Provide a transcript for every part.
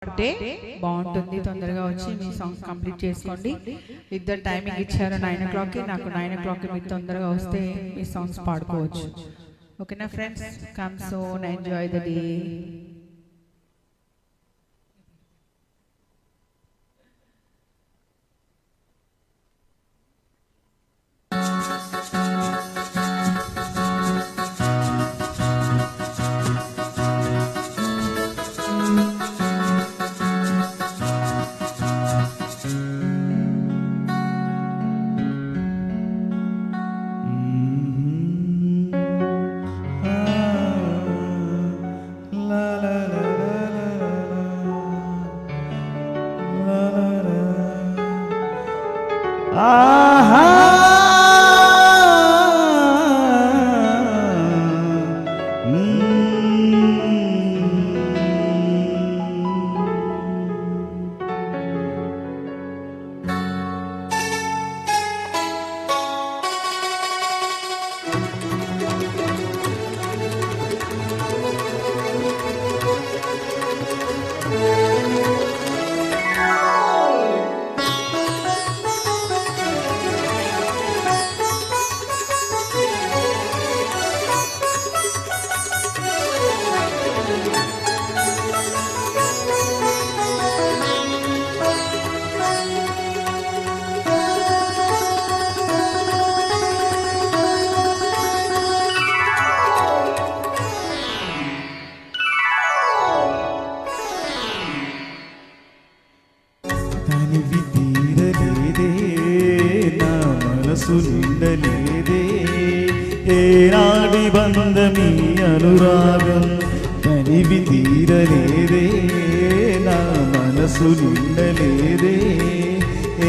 పాడితే బాగుంటుంది. తొందరగా వచ్చి మీ సాంగ్ కంప్లీట్ చేసుకోండి. ఇద్దరు టైమింగ్ ఇచ్చారు 9 o'clockకి. నాకు 9 o'clockకి మీరు తొందరగా వస్తే మీ సాంగ్స్ పాడుకోవచ్చు. ఓకేనా friends? Come soon, enjoy the day. నిండలేదే ఏనాడి బంధమీ అనురాగం తనివి తీరలేదే నా మనసు నిండలేదే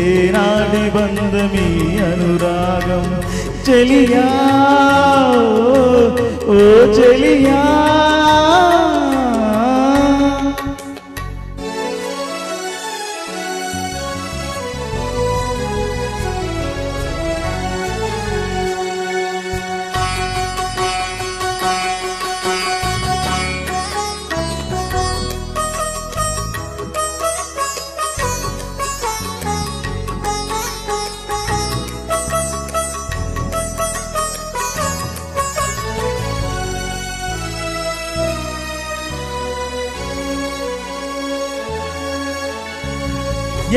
ఏనాడి బంధమీ అనురాగం చెలియా ఓ చెలియా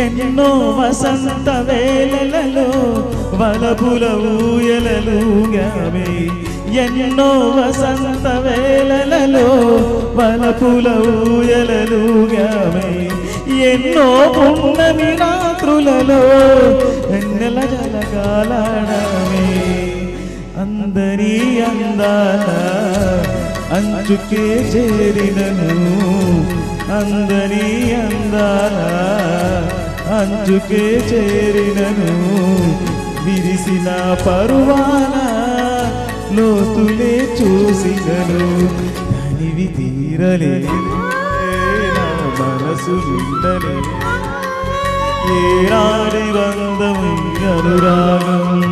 ఎన్నో వసంత వేళలలో వలపుల ఊయలలుగామే ఎన్నో వసంత వేళలలో వలపుల ఊయలలుగామే ఎన్నో పున్నమి రాత్రులలో వెన్నెల జలగాలాడమే అందరి అందాల అంచుకే చేరినను అందరి అందాల అంచుకే చేరినను విరిసిన పరువాన లోతులే చూసినను దానివి తీరలే నా మనసు నిండలే ఏనాడి బంధము అనురాగం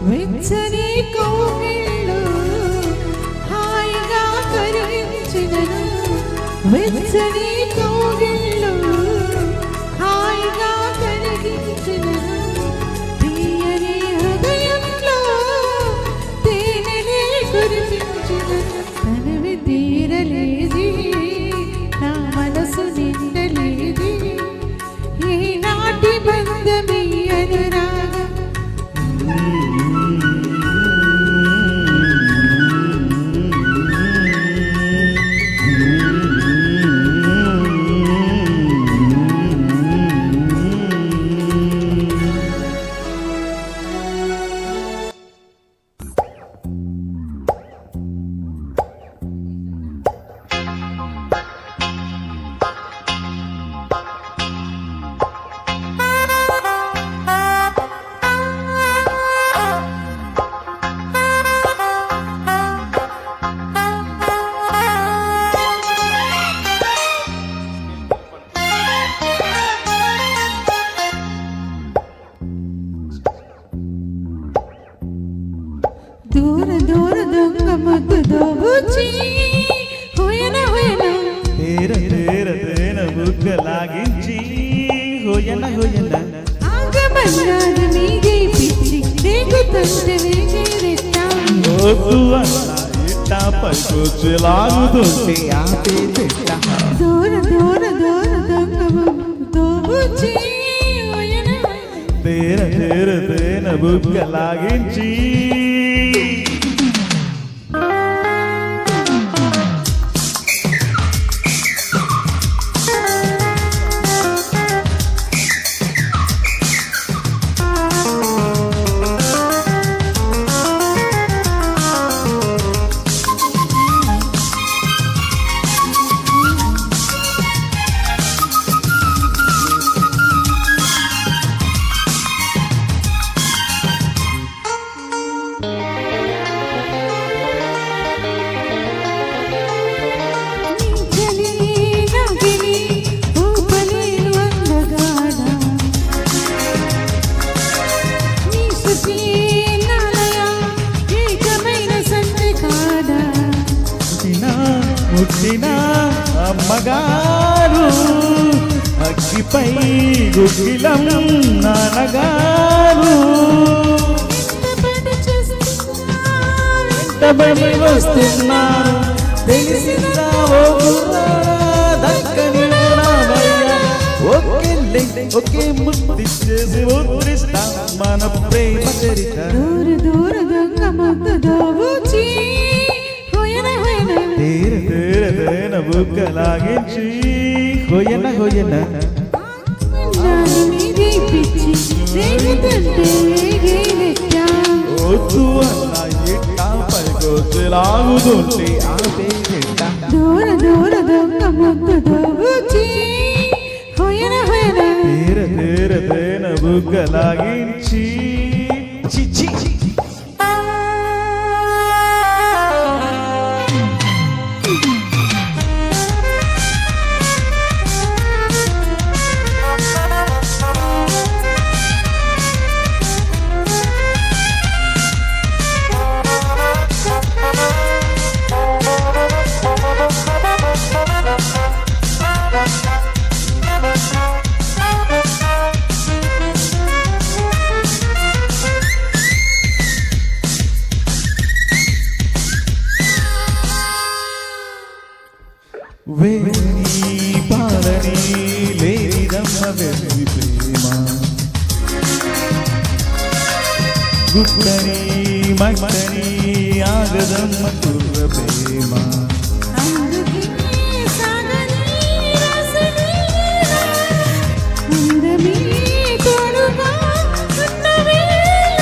వెచ్చని కోగిళ్ళు హాయిగా కరుణించినను వెచ్చని కోగిళ్ళు హాయిగా కరిగించినను తీయని హృదయంలో తేనె కురిపించిన తనవి తీరలేది నా మనసు నిండలేది ఈనాటి బంధమీ అనురాగం దూర దూర దొంగ మగ్గు దోబుచి హోయన హోయన తేర తేర తేన బుగ్గలాగించి హోయన హోయన ఆగమన్నాది మీదే పిచ్చి రేగుతుంటే వేగేరెట్టా వద్దు అన్న ఇట్ట పైకొచ్చి లాగుతుంటే ఆపే తిట్ట దూర దూర దూర దొంగ మగ్గు దోబుచి హోయన హోయన తేర తేర తేన బుగ్గలాగించి పుట్టిన అమ్మగారు అగ్గిపై గుగ్గిలం నాన్నగారు వెంటబడి వస్తున్నారు తెలిసిందా ఓ కుర్రాడా దక్కని నామయ్య ఒకే ముద్దిచ్చేసి ముద్రిస్తా మన ప్రేమ చరిత దూర దూర దొంగ మగ్గు దోబుచి తేర తేర తేన బుగ్గలాగించి హోయన హోయన నాది మీదే పిచ్చి రేగుతుంటే వేగేరెట్టా వద్దు అన్న ఇట్ట పైకొచ్చి లాగుతుంటే ఆపే తిట్ట దూర దూర దొంగ మగ్గు దోబుచి హోయన హోయన తేర తేర తేన బుగ్గలాగించి చి చి వేణి పాలని లేనిదమ్మ వెర్రి ప్రేమ గుట్టని మట్టని ఆగదమ్మ కుర్ర ప్రేమ అందుకే సాగని రసని అందమే తోడుగా ఉన్నవేళ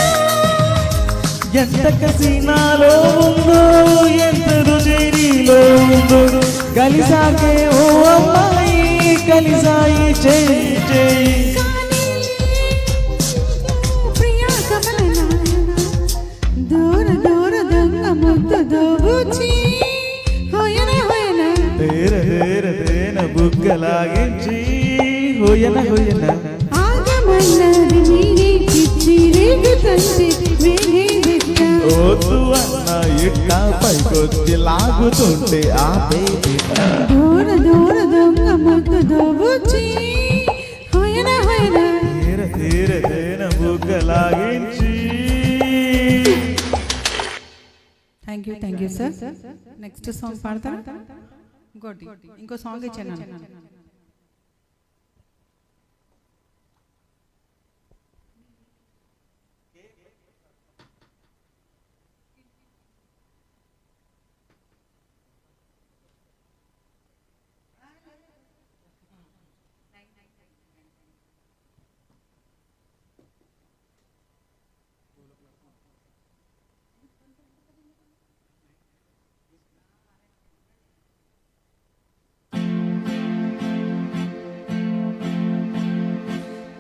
ఎంత కసినాలో ఉందో ఎంత రుజేరిలో ఉందో కలిసాకే ఓ అమ్మాయి కలిసాయి చేయి చేయి ప్రియా కమల నాయన దూర దూర దొంగ మగ్గు దోబుచి హోయన హోయన తేర తేర తేన బుగ్గలాగించి హోయన హోయన ఆగమన్నది మీరే పిచ్చి రేగుతుంటే వేగేరెట్టా వద్దు అన్న ఇట్ట పైకొచ్చి లాగుతుంటే ఆపే తిట్ట దూర దూర దొంగ మగ్గు దోబుచి హోయన హోయన తేర తేర తేన బుగ్గలాగించి thank you sir. Next song పాడతారా? ఇంకో సాంగ్ ఇచ్చాను.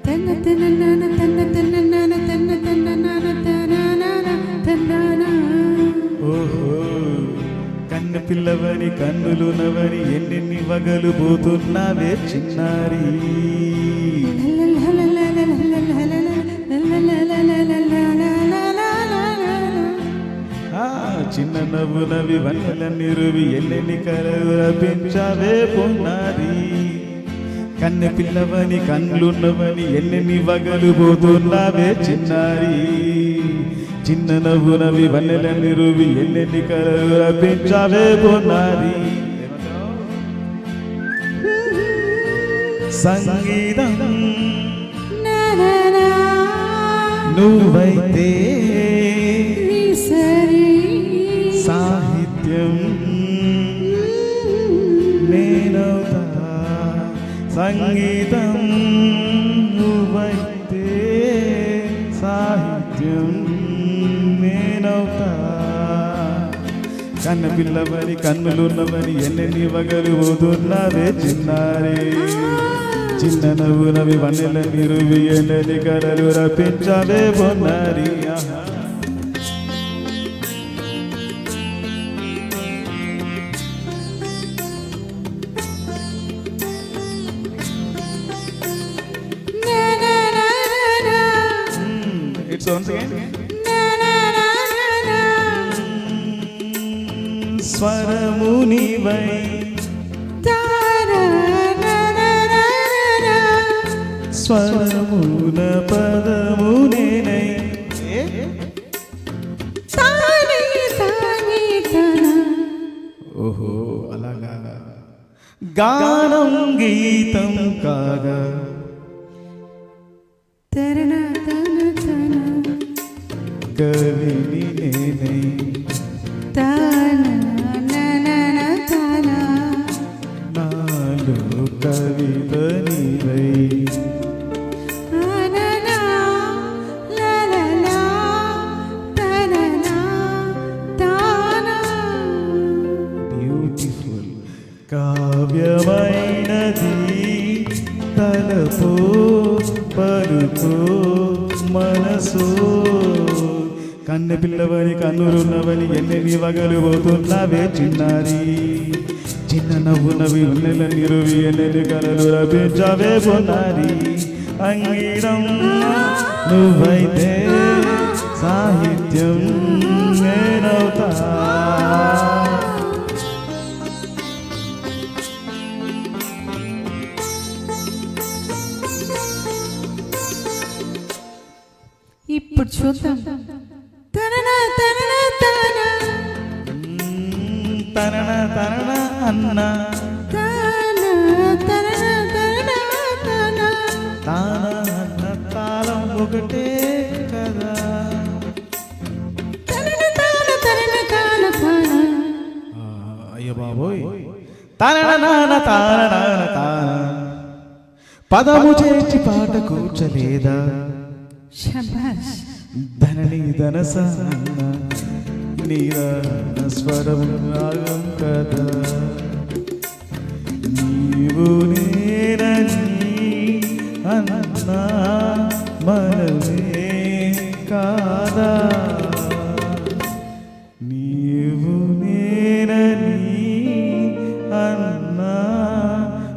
తన్న తన్న నాన తన్న తన్న నాన తన్న తన్న నాన తన తన్న. ఓహో కన్ను పిల్లవని కన్నులునవని ఎన్నెన్ని వగలు పోతున్నావే చిన్నారి. చిన్న నవ్వు నవి వన్నెలన్నీ రువి ఎన్నెన్ని కలలు రపించావే పొన్నారి. కన్నె పిల్లవని కన్నులున్నవని ఎన్నెన్ని వగలు పోతున్నావే చిన్నారి. చిన్న నవ్వు నవి వన్నెలన్నీ రువి ఎన్నెన్ని కలలు రపించావే పొన్నారి. సంగీతం నువ్వైతే సాహిత్యం నేనవుతా. సంగీతం నువ్వైతే సాహిత్యం నేనవుతా. కన్న పిల్లవని కన్నులున్నవని ఎన్నెన్ని వగలు పోతున్నావే చిన్నారే. చిన్న నవ్వు నవి వన్నెల నిరువి ఎన్నెన్ని కలలు రపించావే పొన్నారి. Once again. స్వరమునివై స్వరమున పదమునేనై ఓహో అలాగా గానం గీతం కాగా కవిని నేనై నాలో కవిత నీవై బ్యూటిఫుల్ కావ్యమైనది తలపో పలుకో మనసు. కన్నె పిల్లవని కన్నులున్నవని ఎన్నెన్ని వగలు పోతున్నావే చిన్నారి. చిన్న నవ్వు నవి ఉన్నెల నిరువి ఎన్నెన్ని కలలు రపించావే పొన్నారి. అంగీరం నువ్వైతే సాహిత్యం నేనవుతా. ఇప్పుడు చూద్దాం. తనన తనన అన్న తాన తాళం ఒకటే కదా. అయ్యో బాబోయ్. తనన నాన తాన నాన తాన పదము చేర్చి పాట కూర్చలేదా. శభాష్. ధనని ధనస నీరాన స్వరం రాగం కదా. నీవు నేనని అన్నా మనమే కాదా. నీవు నేనని అన్నా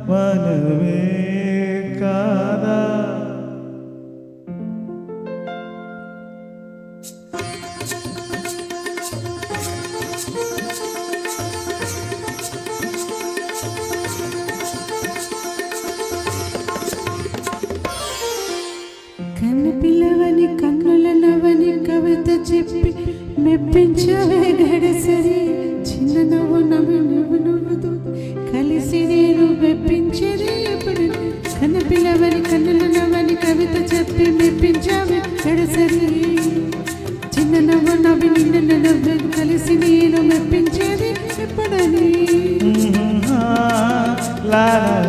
మనమే కాదా. కన్ను పిల్లవని కన్నుల నవని la la